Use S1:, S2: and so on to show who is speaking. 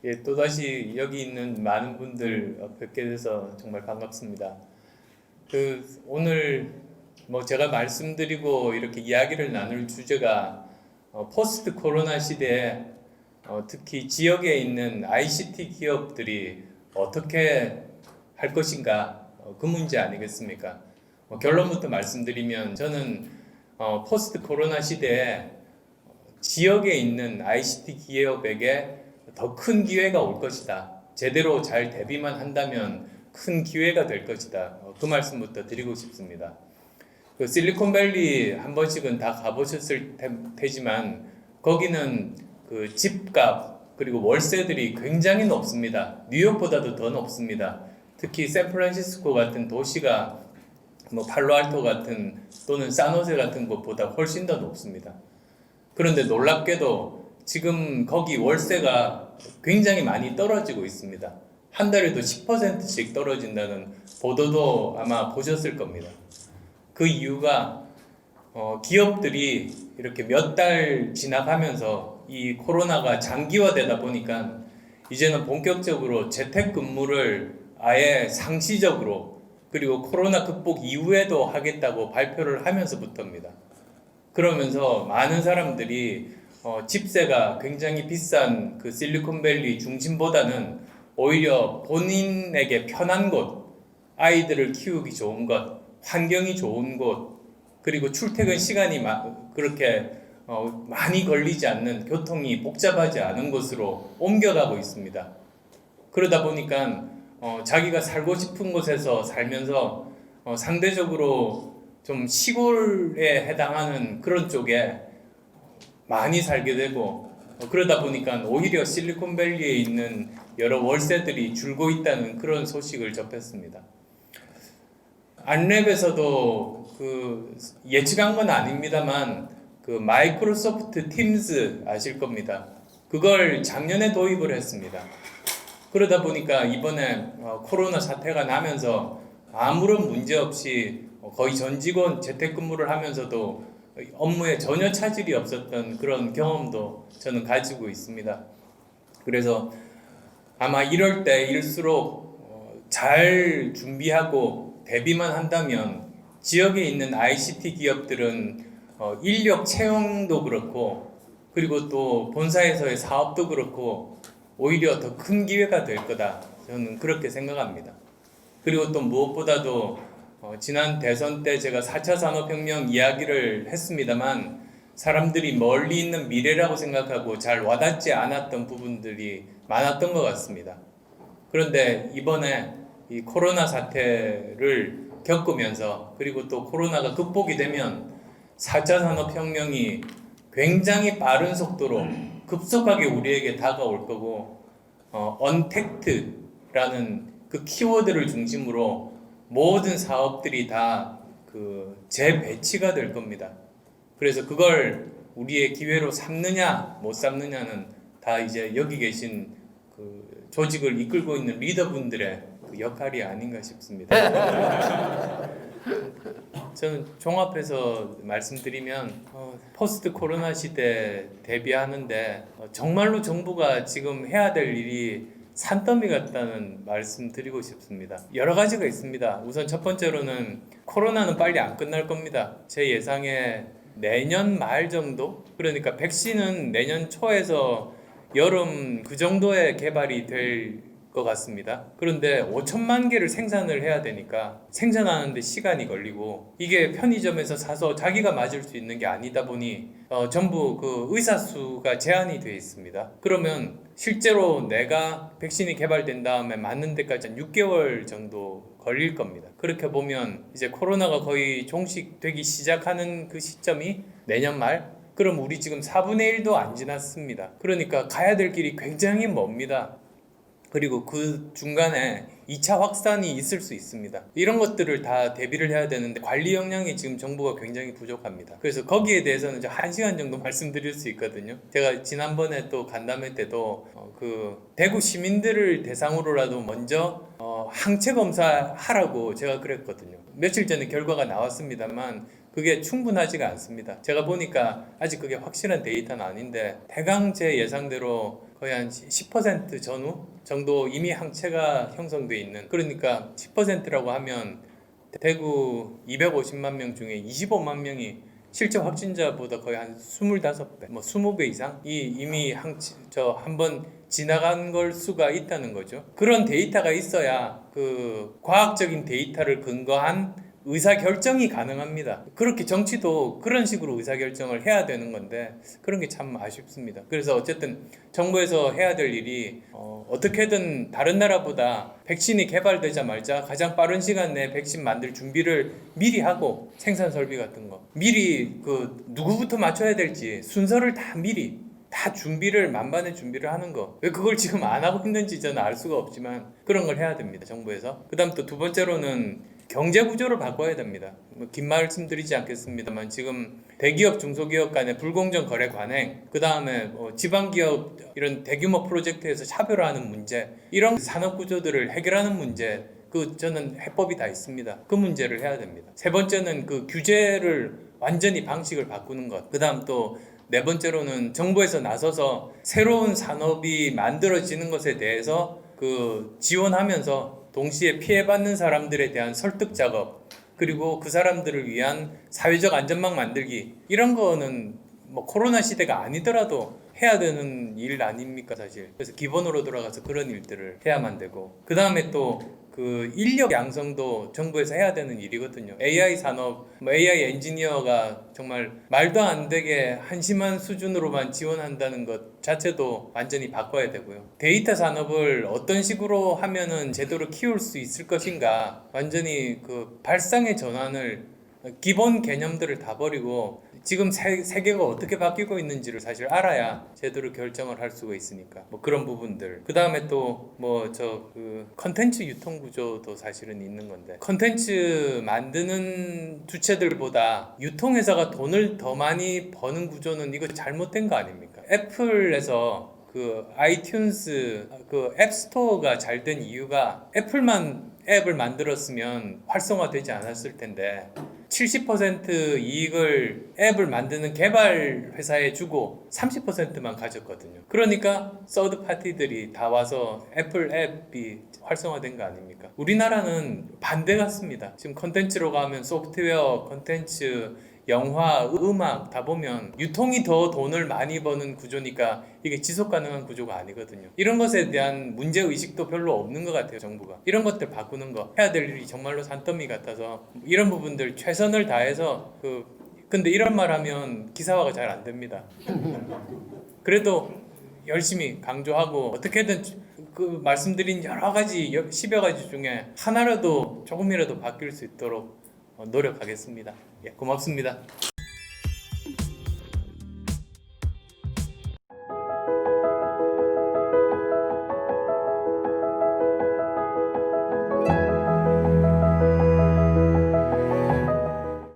S1: 예, 또다시 여기 있는 많은 분들 뵙게 돼서 정말 반갑습니다. 오늘 제가 말씀드리고 이렇게 이야기를 나눌 주제가 포스트 코로나 시대에 특히 지역에 있는 ICT 기업들이 어떻게 할 것인가, 그 문제 아니겠습니까? 결론부터 말씀드리면 저는 포스트 코로나 시대에 지역에 있는 ICT 기업에게 더 큰 기회가 올 것이다. 제대로 잘 대비만 한다면 큰 기회가 될 것이다. 그 말씀부터 드리고 싶습니다. 실리콘밸리 한 번씩은 다 가보셨을 테지만 거기는 그 집값 그리고 월세들이 굉장히 높습니다. 뉴욕보다도 더 높습니다. 특히 샌프란시스코 같은 도시가 팔로알토 같은 또는 산호세 같은 곳보다 훨씬 더 높습니다. 그런데 놀랍게도 지금 거기 월세가 굉장히 많이 떨어지고 있습니다. 한 달에도 10%씩 떨어진다는 보도도 아마 보셨을 겁니다. 그 이유가 기업들이 이렇게 몇 달 지나가면서 이 코로나가 장기화되다 보니까 이제는 본격적으로 재택근무를 아예 상시적으로 그리고 코로나 극복 이후에도 하겠다고 발표를 하면서부터입니다. 그러면서 많은 사람들이 집세가 굉장히 비싼 그 실리콘밸리 중심보다는 오히려 본인에게 편한 곳, 아이들을 키우기 좋은 것, 환경이 좋은 곳, 그리고 출퇴근 시간이 그렇게 많이 걸리지 않는, 교통이 복잡하지 않은 곳으로 옮겨가고 있습니다. 그러다 보니까 자기가 살고 싶은 곳에서 살면서 상대적으로 좀 시골에 해당하는 그런 쪽에 많이 살게 되고 그러다 보니까 오히려 실리콘밸리에 있는 여러 월세들이 줄고 있다는 그런 소식을 접했습니다. 안랩에서도 예측한 건 아닙니다만 마이크로소프트 팀즈 아실 겁니다. 그걸 작년에 도입을 했습니다. 그러다 보니까 이번에 코로나 사태가 나면서 아무런 문제 없이 거의 전 직원 재택근무를 하면서도 업무에 전혀 차질이 없었던 그런 경험도 저는 가지고 있습니다. 그래서 아마 이럴 때일수록 잘 준비하고 대비만 한다면 지역에 있는 ICT 기업들은 인력 채용도 그렇고 그리고 또 본사에서의 사업도 그렇고 오히려 더 큰 기회가 될 거다. 저는 그렇게 생각합니다. 그리고 또 무엇보다도 지난 대선 때 제가 4차 산업혁명 이야기를 했습니다만 사람들이 멀리 있는 미래라고 생각하고 잘 와닿지 않았던 부분들이 많았던 것 같습니다. 그런데 이번에 이 코로나 사태를 겪으면서 그리고 또 코로나가 극복이 되면 4차 산업혁명이 굉장히 빠른 속도로 급속하게 우리에게 다가올 거고 언택트라는 그 키워드를 중심으로 모든 사업들이 다 재배치가 될 겁니다. 그래서 그걸 우리의 기회로 삼느냐 못 삼느냐는 다 이제 여기 계신 조직을 이끌고 있는 리더분들의 역할이 아닌가 싶습니다. 저는 종합해서 말씀드리면 포스트 코로나 시대 대비하는데 정말로 정부가 지금 해야 될 일이 산더미 같다는 말씀 드리고 싶습니다. 여러 가지가 있습니다. 우선 첫 번째로는 코로나는 빨리 안 끝날 겁니다. 제 예상에 내년 말 정도? 그러니까 백신은 내년 초에서 여름 그 정도에 개발이 될 것 같습니다. 그런데 5천만 개를 생산을 해야 되니까 생산하는데 시간이 걸리고 이게 편의점에서 사서 자기가 맞을 수 있는 게 아니다 보니 전부 의사 수가 제한이 되어 있습니다. 그러면 실제로 내가 백신이 개발된 다음에 맞는 데까지 한 6개월 정도 걸릴 겁니다. 그렇게 보면 이제 코로나가 거의 종식되기 시작하는 그 시점이 내년 말? 그럼 우리 지금 4분의 1도 안 지났습니다. 그러니까 가야 될 길이 굉장히 멉니다. 그리고 그 중간에 2차 확산이 있을 수 있습니다. 이런 것들을 다 대비를 해야 되는데 관리 역량이 지금 정부가 굉장히 부족합니다. 그래서 거기에 대해서는 1시간 정도 말씀드릴 수 있거든요. 제가 지난번에 또 간담회 때도 대구 시민들을 대상으로라도 먼저 항체 검사 하라고 제가 그랬거든요. 며칠 전에 결과가 나왔습니다만 그게 충분하지가 않습니다. 제가 보니까 아직 그게 확실한 데이터는 아닌데 대강 제 예상대로 거의 한 10% 전후 정도 이미 항체가 형성돼 있는, 그러니까 10%라고 하면 대구 250만 명 중에 25만 명이 실제 확진자보다 거의 한 25배, 뭐 20배 이상 이미 한번 지나간 걸 수가 있다는 거죠. 그런 데이터가 있어야 그 과학적인 데이터를 근거한 의사결정이 가능합니다. 그렇게 정치도 그런 식으로 의사결정을 해야 되는 건데 그런 게 참 아쉽습니다. 그래서 어쨌든 정부에서 해야 될 일이 어떻게든 다른 나라보다 백신이 개발되자마자 가장 빠른 시간 내에 백신 만들 준비를 미리 하고, 생산 설비 같은 거 미리 그 누구부터 맞춰야 될지 순서를 다 미리 다 준비를 만반의 준비를 하는 거, 왜 그걸 지금 안 하고 있는지 저는 알 수가 없지만 그런 걸 해야 됩니다, 정부에서. 그 다음 또 두 번째로는 경제 구조를 바꿔야 됩니다. 긴 말씀드리지 않겠습니다만 지금 대기업 중소기업 간의 불공정 거래 관행, 그 다음에 지방기업 이런 대규모 프로젝트에서 차별화하는 문제, 이런 산업 구조들을 해결하는 문제, 저는 해법이 다 있습니다. 그 문제를 해야 됩니다. 세 번째는 그 규제를 완전히 방식을 바꾸는 것. 그 다음 또 네 번째로는 정부에서 나서서 새로운 산업이 만들어지는 것에 대해서 지원하면서 동시에 피해받는 사람들에 대한 설득 작업, 그리고 그 사람들을 위한 사회적 안전망 만들기, 이런 거는 뭐 코로나 시대가 아니더라도 해야 되는 일 아닙니까 사실. 그래서 기본으로 돌아가서 그런 일들을 해야만 되고, 그 다음에 또 그 인력 양성도 정부에서 해야 되는 일이거든요. AI 산업, AI 엔지니어가 정말 말도 안 되게 한심한 수준으로만 지원한다는 것 자체도 완전히 바꿔야 되고요. 데이터 산업을 어떤 식으로 하면은 제대로 키울 수 있을 것인가, 완전히 그 발상의 전환을, 기본 개념들을 다 버리고 지금 세계가 어떻게 바뀌고 있는지를 사실 알아야 제대로 결정을 할 수가 있으니까, 뭐 그런 부분들. 그 다음에 또 컨텐츠 유통 구조도 사실은 있는 건데, 컨텐츠 만드는 주체들보다 유통회사가 돈을 더 많이 버는 구조는 이거 잘못된 거 아닙니까? 애플에서 아이튠스 앱스토어가 잘 된 이유가, 애플만 앱을 만들었으면 활성화되지 않았을 텐데 70% 이익을 앱을 만드는 개발 회사에 주고 30%만 가졌거든요. 그러니까 서드 파티들이 다 와서 애플 앱이 활성화된 거 아닙니까? 우리나라는 반대 같습니다. 지금 컨텐츠로 가면 소프트웨어, 컨텐츠, 영화, 음악 다 보면 유통이 더 돈을 많이 버는 구조니까 이게 지속 가능한 구조가 아니거든요. 이런 것에 대한 문제 의식도 별로 없는 것 같아요, 정부가. 이런 것들 바꾸는 거 해야 될 일이 정말로 산더미 같아서 이런 부분들 최선을 다해서 근데 이런 말 하면 기사화가 잘 안 됩니다. 그래도 열심히 강조하고 어떻게든 말씀드린 여러 가지 10여 가지 중에 하나라도 조금이라도 바뀔 수 있도록 노력하겠습니다. 예, 고맙습니다.